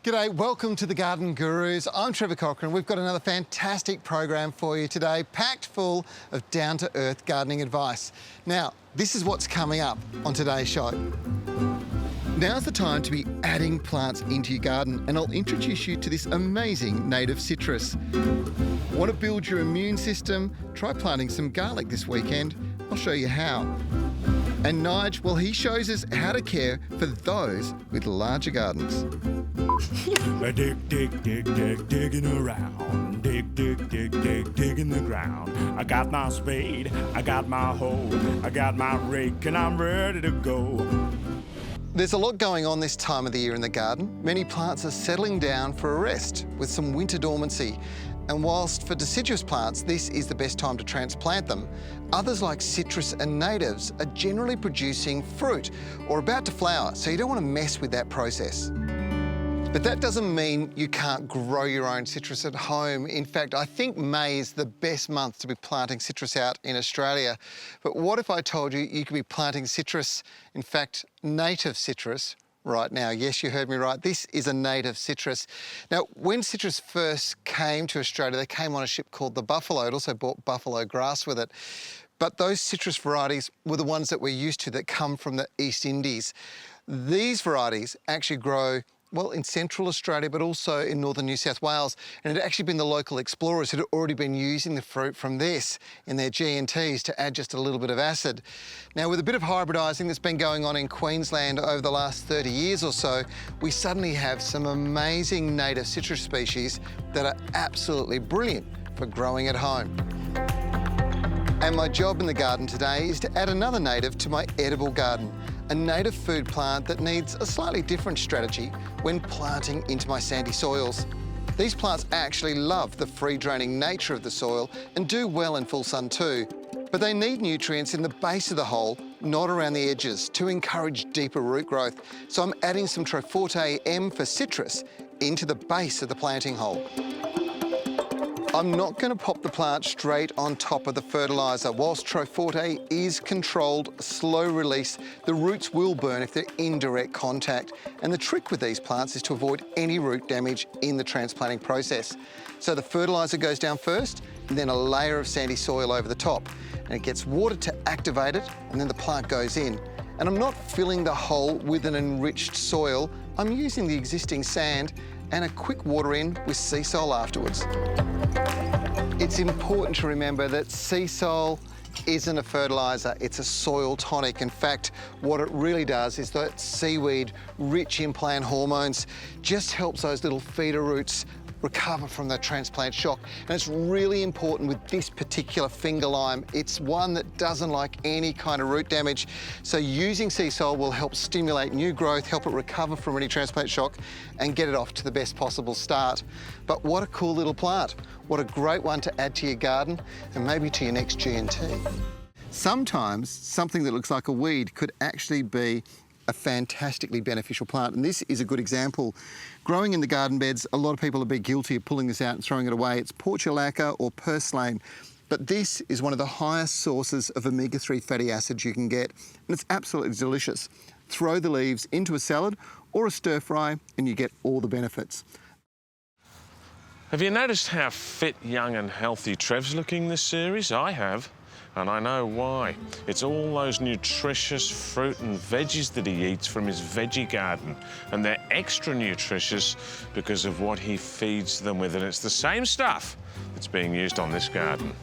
G'day, welcome to the Garden Gurus. I'm Trevor Cochran. We've got another fantastic program for you today, packed full of down-to-earth gardening advice. Now, this is what's coming up on today's show. Now's the time to be adding plants into your garden, and I'll introduce you to this amazing native citrus. Want to build your immune system? Try planting some garlic this weekend. I'll show you how. And Nige, well, he shows us how to care for those with larger gardens. Digging around. Digging the ground. I got my spade, I got my hoe, I got my rake, and I'm ready to go. There's a lot going on this time of the year in the garden. Many plants are settling down for a rest with some winter dormancy. And whilst for deciduous plants, this is the best time to transplant them, others like citrus and natives are generally producing fruit or about to flower, so you don't want to mess with that process. But that doesn't mean you can't grow your own citrus at home. In fact, I think May is the best month to be planting citrus out in Australia. But what if I told you you could be planting citrus, in fact, native citrus, right now? Yes, you heard me right. This is a native citrus. Now, when citrus first came to Australia, they came on a ship called the Buffalo. It also brought buffalo grass with it. But those citrus varieties were the ones that we're used to that come from the East Indies. These varieties actually grow well, in central Australia, but also in northern New South Wales. And it had actually been the local explorers who had already been using the fruit from this in their G&Ts to add just a little bit of acid. Now, with a bit of hybridising that's been going on in Queensland over the last 30 years or so, we suddenly have some amazing native citrus species that are absolutely brilliant for growing at home. And my job in the garden today is to add another native to my edible garden, a native food plant that needs a slightly different strategy when planting into my sandy soils. These plants actually love the free-draining nature of the soil and do well in full sun too, but they need nutrients in the base of the hole, not around the edges, to encourage deeper root growth. So I'm adding some Troforte M for citrus into the base of the planting hole. I'm not going to pop the plant straight on top of the fertiliser. Whilst Troforte is controlled, slow release, the roots will burn if they're in direct contact. And the trick with these plants is to avoid any root damage in the transplanting process. So the fertiliser goes down first, and then a layer of sandy soil over the top. And it gets watered to activate it, and then the plant goes in. And I'm not filling the hole with an enriched soil. I'm using the existing sand and a quick water in with sea salt afterwards. It's important to remember that sea salt isn't a fertiliser, it's a soil tonic. In fact, what it really does is that seaweed, rich in plant hormones, just helps those little feeder roots recover from the transplant shock. And it's really important with this particular finger lime. It's one that doesn't like any kind of root damage. So using sea salt will help stimulate new growth, help it recover from any transplant shock and get it off to the best possible start. But what a cool little plant. What a great one to add to your garden and maybe to your next G&T. Sometimes something that looks like a weed could actually be a fantastically beneficial plant, and this is a good example. Growing in the garden beds, a lot of people have been guilty of pulling this out and throwing it away. It's Portulaca or purslane, but this is one of the highest sources of omega-3 fatty acids you can get, and it's absolutely delicious. Throw the leaves into a salad or a stir fry and you get all the benefits. Have you noticed how fit, young and healthy Trev's looking this series? I have. And I know why. It's all those nutritious fruit and veggies that he eats from his veggie garden. And they're extra nutritious because of what he feeds them with. And it's the same stuff that's being used on this garden.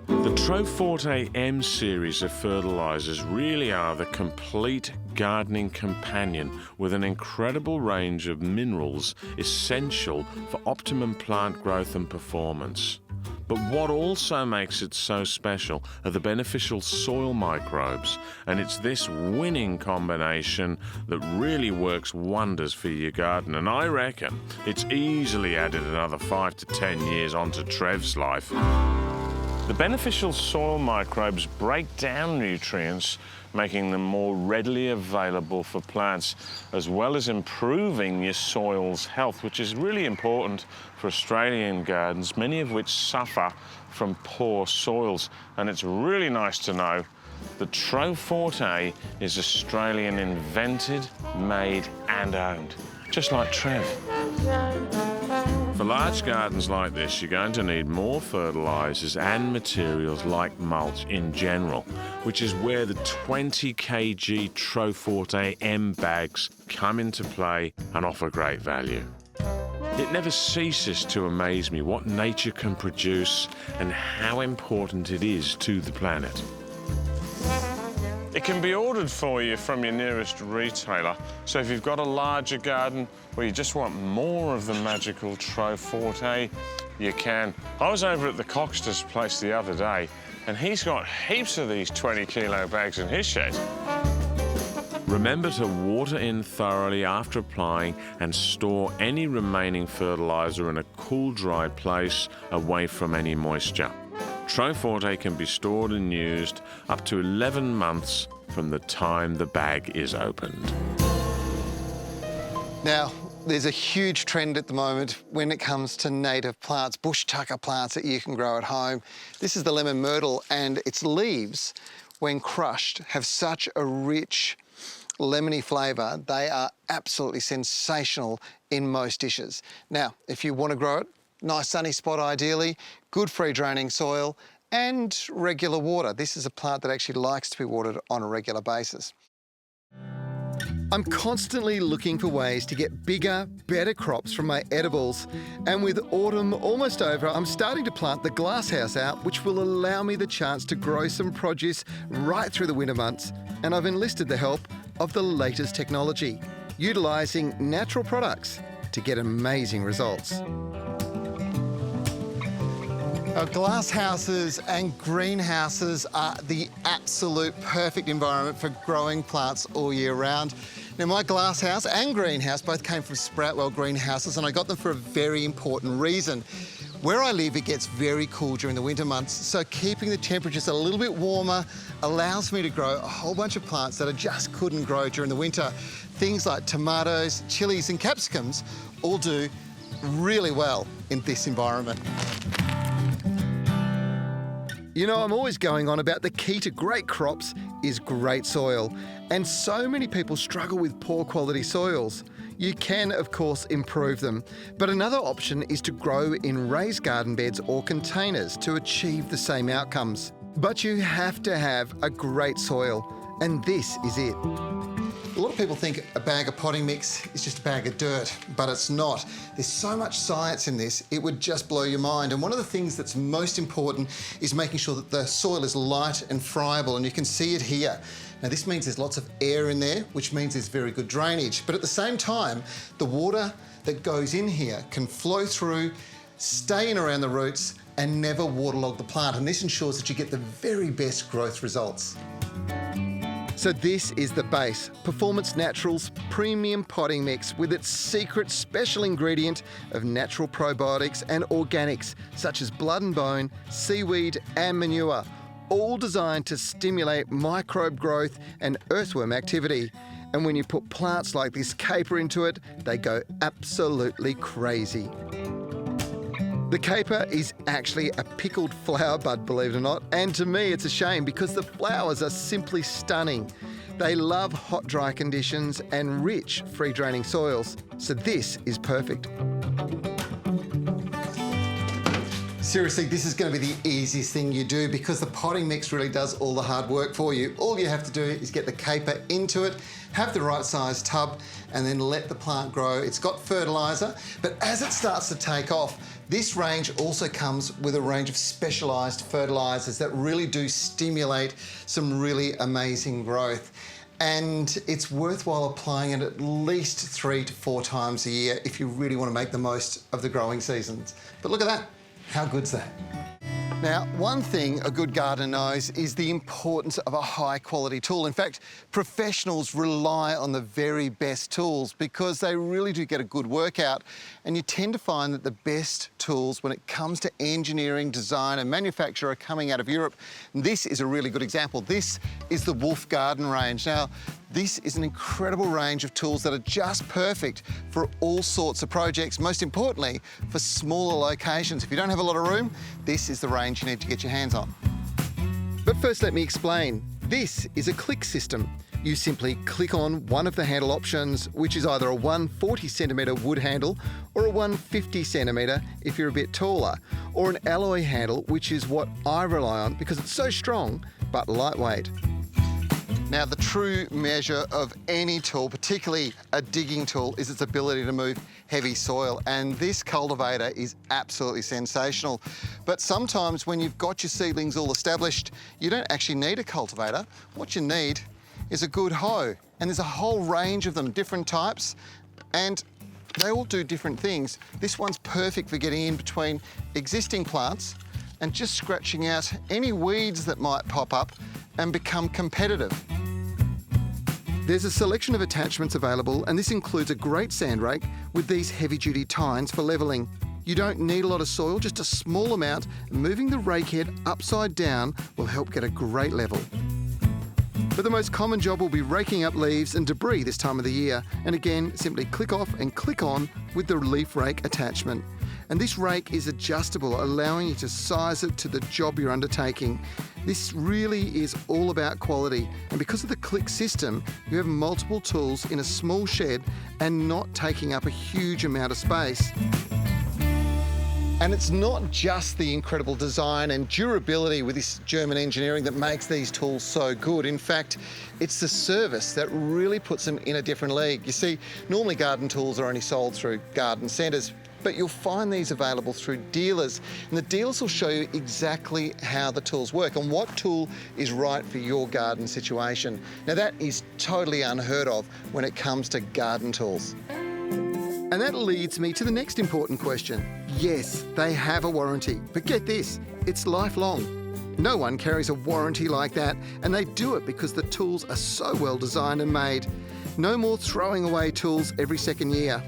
The Troforte M series of fertilisers really are the complete gardening companion with an incredible range of minerals essential for optimum plant growth and performance. But what also makes it so special are the beneficial soil microbes, and it's this winning combination that really works wonders for your garden. And I reckon it's easily added another 5 to 10 years onto Trev's life. The beneficial soil microbes break down nutrients, making them more readily available for plants, as well as improving your soil's health, which is really important for Australian gardens, many of which suffer from poor soils. And it's really nice to know that Troforte is Australian invented, made and owned. just like Trev. For large gardens like this, you're going to need more fertilisers and materials like mulch in general, which is where the 20 kg Troforte M bags come into play and offer great value. It never ceases to amaze me what nature can produce and how important it is to the planet. It can be ordered for you from your nearest retailer, so if you've got a larger garden where you just want more of the magical Troforte, you can. I was over at the Coxter's place the other day, and he's got heaps of these 20-kilo bags in his shed. Remember to water in thoroughly after applying and store any remaining fertiliser in a cool, dry place away from any moisture. Troforte can be stored and used up to 11 months from the time the bag is opened. Now, there's a huge trend at the moment when it comes to native plants, bush tucker plants that you can grow at home. This is the lemon myrtle, and its leaves, when crushed, have such a rich lemony flavour. They are absolutely sensational in most dishes. Now, if you want to grow it, nice sunny spot ideally, good free draining soil and regular water. This is a plant that actually likes to be watered on a regular basis. I'm constantly looking for ways to get bigger, better crops from my edibles. And with autumn almost over, I'm starting to plant the glasshouse out, which will allow me the chance to grow some produce right through the winter months. And I've enlisted the help of the latest technology, utilising natural products to get amazing results. Glasshouses and greenhouses are the absolute perfect environment for growing plants all year round. Now, my glasshouse and greenhouse both came from Sproutwell greenhouses, and I got them for a very important reason. Where I live, it gets very cool during the winter months, so keeping the temperatures a little bit warmer allows me to grow a whole bunch of plants that I just couldn't grow during the winter. Things like tomatoes, chilies and capsicums all do really well in this environment. You know, I'm always going on about the key to great crops is great soil. And so many people struggle with poor quality soils. You can, of course, improve them. But another option is to grow in raised garden beds or containers to achieve the same outcomes. But you have to have a great soil, and this is it. A lot of people think a bag of potting mix is just a bag of dirt, but it's not. There's so much science in this, it would just blow your mind. And one of the things that's most important is making sure that the soil is light and friable, and you can see it here. Now, this means there's lots of air in there, which means there's very good drainage. But at the same time, the water that goes in here can flow through, stay in around the roots, and never waterlog the plant. And this ensures that you get the very best growth results. So this is the base, Performance Naturals Premium Potting Mix, with its secret special ingredient of natural probiotics and organics, such as blood and bone, seaweed and manure, all designed to stimulate microbe growth and earthworm activity. And when you put plants like this caper into it, they go absolutely crazy. The caper is actually a pickled flower bud, believe it or not, and to me it's a shame because the flowers are simply stunning. They love hot, dry conditions and rich, free-draining soils, so this is perfect. Seriously, this is going to be the easiest thing you do because the potting mix really does all the hard work for you. All you have to do is get the caper into it, have the right size tub, and then let the plant grow. It's got fertiliser, but as it starts to take off, this range also comes with a range of specialised fertilisers that really do stimulate some really amazing growth. And it's worthwhile applying it at least 3 to 4 times a year if you really want to make the most of the growing seasons. But look at that. How good's that? Now, one thing a good gardener knows is the importance of a high-quality tool. In fact, professionals rely on the very best tools because they really do get a good workout. And you tend to find that the best tools when it comes to engineering, design and manufacture are coming out of Europe. And this is a really good example. This is the Wolf Garten range. Now, this is an incredible range of tools that are just perfect for all sorts of projects, most importantly, for smaller locations. If you don't have a lot of room, this is the range you need to get your hands on. But first, let me explain. This is a click system. You simply click on one of the handle options, which is either a 140 centimetre wood handle or a 150 centimetre if you're a bit taller, or an alloy handle, which is what I rely on because it's so strong but lightweight. Now, the true measure of any tool, particularly a digging tool, is its ability to move heavy soil, and this cultivator is absolutely sensational. But sometimes when you've got your seedlings all established, you don't actually need a cultivator. What you need is a good hoe, and there's a whole range of them, different types, and they all do different things. This one's perfect for getting in between existing plants and just scratching out any weeds that might pop up and become competitive. There's a selection of attachments available, and this includes a great sand rake with these heavy-duty tines for levelling. You don't need a lot of soil, just a small amount, and moving the rake head upside down will help get a great level. But the most common job will be raking up leaves and debris this time of the year, and again, simply click off and click on with the leaf rake attachment. And this rake is adjustable, allowing you to size it to the job you're undertaking. This really is all about quality, and because of the click system, you have multiple tools in a small shed and not taking up a huge amount of space. And it's not just the incredible design and durability with this German engineering that makes these tools so good. In fact, it's the service that really puts them in a different league. You see, normally garden tools are only sold through garden centres, but you'll find these available through dealers, and the dealers will show you exactly how the tools work and what tool is right for your garden situation. Now, that is totally unheard of when it comes to garden tools. And that leads me to the next important question. Yes, they have a warranty, but get this, it's lifelong. No one carries a warranty like that, and they do it because the tools are so well designed and made. No more throwing away tools every second year.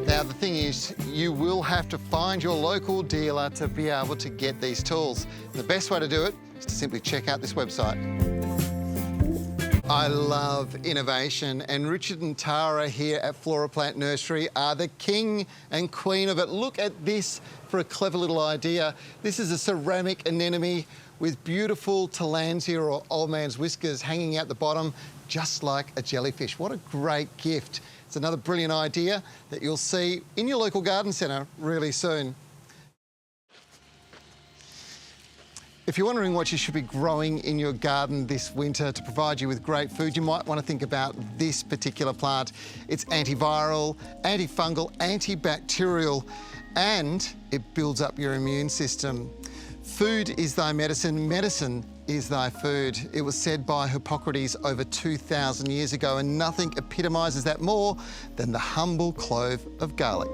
Now, the thing is, you will have to find your local dealer to be able to get these tools. The best way to do it is to simply check out this website. I love innovation, and Richard and Tara here at Flora Plant Nursery are the king and queen of it. Look at this for a clever little idea. This is a ceramic anemone with beautiful tillandsia or old man's whiskers hanging out the bottom, just like a jellyfish. What a great gift. It's another brilliant idea that you'll see in your local garden centre really soon. If you're wondering what you should be growing in your garden this winter to provide you with great food, you might want to think about this particular plant. It's antiviral, antifungal, antibacterial, and it builds up your immune system. Food is thy medicine, medicine is thy food. It was said by Hippocrates over 2,000 years ago, and nothing epitomises that more than the humble clove of garlic.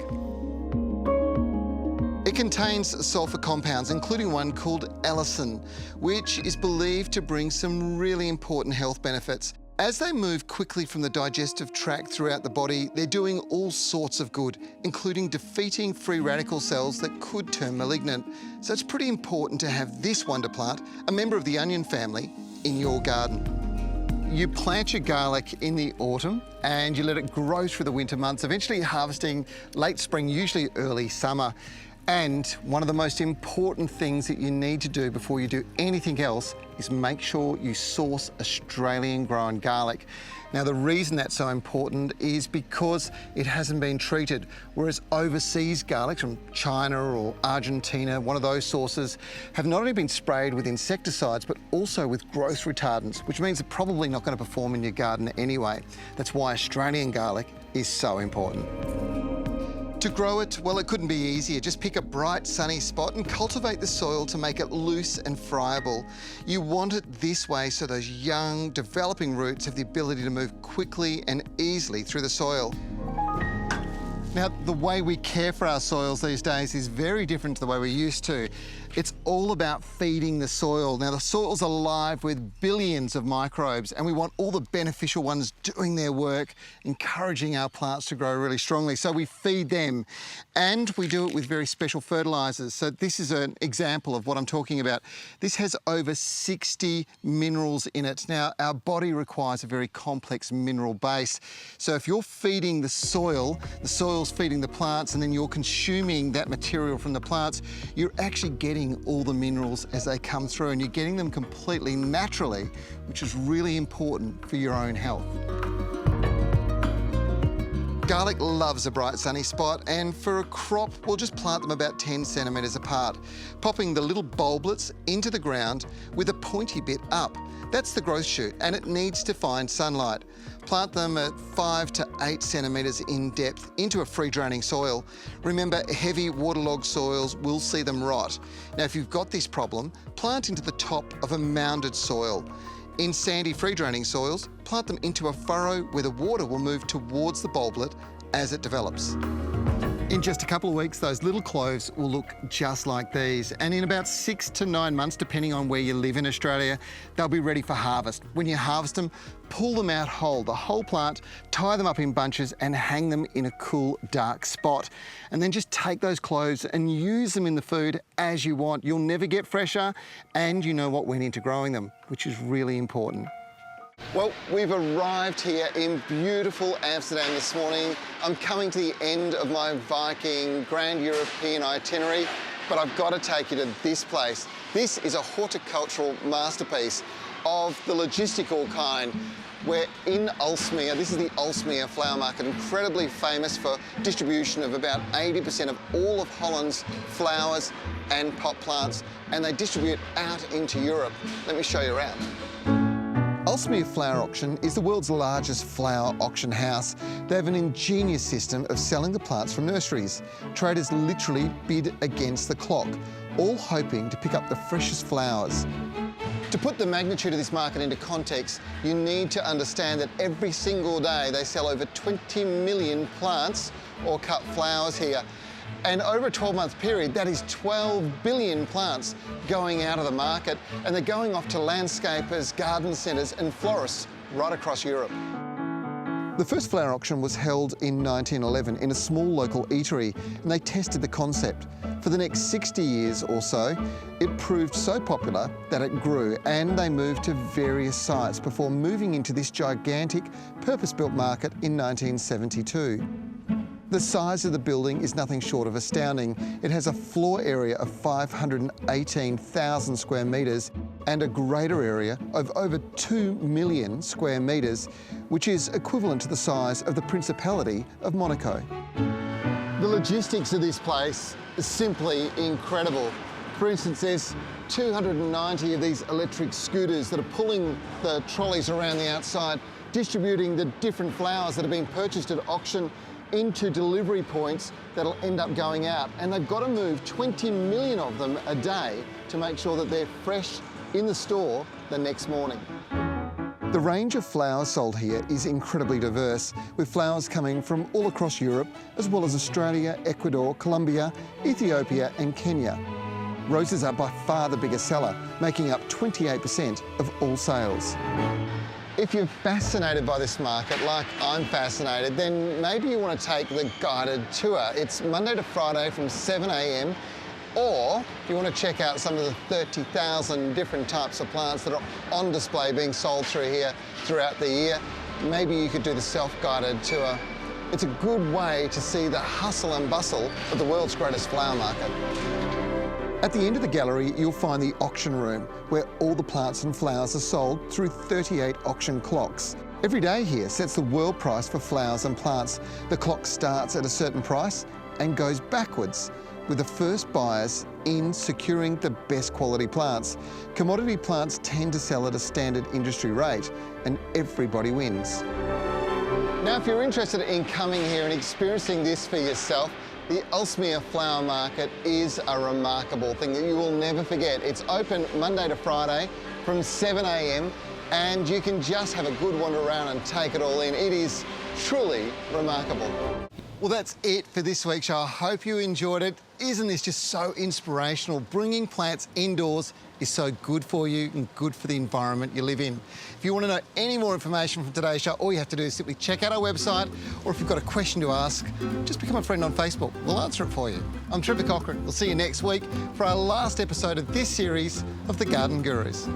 It contains sulphur compounds, including one called allicin, which is believed to bring some really important health benefits. As they move quickly from the digestive tract throughout the body, they're doing all sorts of good, including defeating free radical cells that could turn malignant. So it's pretty important to have this wonder plant, a member of the onion family, in your garden. You plant your garlic in the autumn and you let it grow through the winter months, eventually harvesting late spring, usually early summer. And one of the most important things that you need to do before you do anything else is make sure you source Australian grown garlic. Now, the reason that's so important is because it hasn't been treated, whereas overseas garlics from China or Argentina, one of those sources, have not only been sprayed with insecticides, but also with growth retardants, which means they're probably not going to perform in your garden anyway. That's why Australian garlic is so important. To grow it, well, it couldn't be easier. Just pick a bright, sunny spot and cultivate the soil to make it loose and friable. You want it this way so those young, developing roots have the ability to move quickly and easily through the soil. Now, the way we care for our soils these days is very different to the way we used to. It's all about feeding the soil. Now, the soil's alive with billions of microbes, and we want all the beneficial ones doing their work, encouraging our plants to grow really strongly. So we feed them, and we do it with very special fertilisers. So this is an example of what I'm talking about. This has over 60 minerals in it. Now, our body requires a very complex mineral base. So if you're feeding the soil's feeding the plants, and then you're consuming that material from the plants, you're actually getting getting all the minerals as they come through, and you're getting them completely naturally, which is really important for your own health. Garlic loves a bright sunny spot, and for a crop, we'll just plant them about 10 centimetres apart, popping the little bulblets into the ground with a pointy bit up. That's the growth shoot, and it needs to find sunlight. Plant them at 5 to 8 centimetres in depth into a free-draining soil. Remember, heavy waterlogged soils will see them rot. Now, if you've got this problem, plant into the top of a mounded soil. In sandy free-draining soils, plant them into a furrow where the water will move towards the bulblet as it develops. In just a couple of weeks, those little cloves will look just like these. And in about 6 to 9 months, depending on where you live in Australia, they'll be ready for harvest. When you harvest them, pull them out whole, the whole plant, tie them up in bunches and hang them in a cool, dark spot. And then just take those cloves and use them in the food as you want. You'll never get fresher, and you know what went into growing them, which is really important. Well, we've arrived here in beautiful Amsterdam this morning. I'm coming to the end of my Viking Grand European itinerary, but I've got to take you to this place. This is a horticultural masterpiece of the logistical kind. We're in Aalsmeer. This is the Aalsmeer flower market, incredibly famous for distribution of about 80% of all of Holland's flowers and pot plants, and they distribute out into Europe. Let me show you around. Aalsmeer Flower Auction is the world's largest flower auction house. They have an ingenious system of selling the plants from nurseries. Traders literally bid against the clock, all hoping to pick up the freshest flowers. To put the magnitude of this market into context, you need to understand that every single day they sell over 20 million plants or cut flowers here. And over a 12-month period, that is 12 billion plants going out of the market, and they're going off to landscapers, garden centres and florists right across Europe. The first flower auction was held in 1911 in a small local eatery, and they tested the concept. For the next 60 years or so, it proved so popular that it grew, and they moved to various sites before moving into this gigantic purpose-built market in 1972. The size of the building is nothing short of astounding. It has a floor area of 518,000 square metres and a greater area of over 2 million square metres, which is equivalent to the size of the Principality of Monaco. The logistics of this place is simply incredible. For instance, there's 290 of these electric scooters that are pulling the trolleys around the outside, distributing the different flowers that have been purchased at auction into delivery points that'll end up going out. And they've got to move 20 million of them a day to make sure that they're fresh in the store the next morning. The range of flowers sold here is incredibly diverse, with flowers coming from all across Europe, as well as Australia, Ecuador, Colombia, Ethiopia and Kenya. Roses are by far the biggest seller, making up 28% of all sales. If you're fascinated by this market, like I'm fascinated, then maybe you want to take the guided tour. It's Monday to Friday from 7 a.m. Or if you want to check out some of the 30,000 different types of plants that are on display being sold through here throughout the year, maybe you could do the self-guided tour. It's a good way to see the hustle and bustle of the world's greatest flower market. At the end of the gallery, you'll find the auction room, where all the plants and flowers are sold through 38 auction clocks. Every day here sets the world price for flowers and plants. The clock starts at a certain price and goes backwards, with the first buyers in securing the best quality plants. Commodity plants tend to sell at a standard industry rate, and everybody wins. Now, if you're interested in coming here and experiencing this for yourself, the Aalsmeer Flower Market is a remarkable thing that you will never forget. It's open Monday to Friday from 7 a.m. and you can just have a good wander around and take it all in. It is truly remarkable. Well, that's it for this week's show. I hope you enjoyed it. Isn't this just so inspirational? Bringing plants indoors is so good for you and good for the environment you live in. If you want to know any more information from today's show, all you have to do is simply check out our website, or if you've got a question to ask, just become a friend on Facebook. We'll answer it for you. I'm Trevor Cochran. We'll see you next week for our last episode of this series of The Garden Gurus.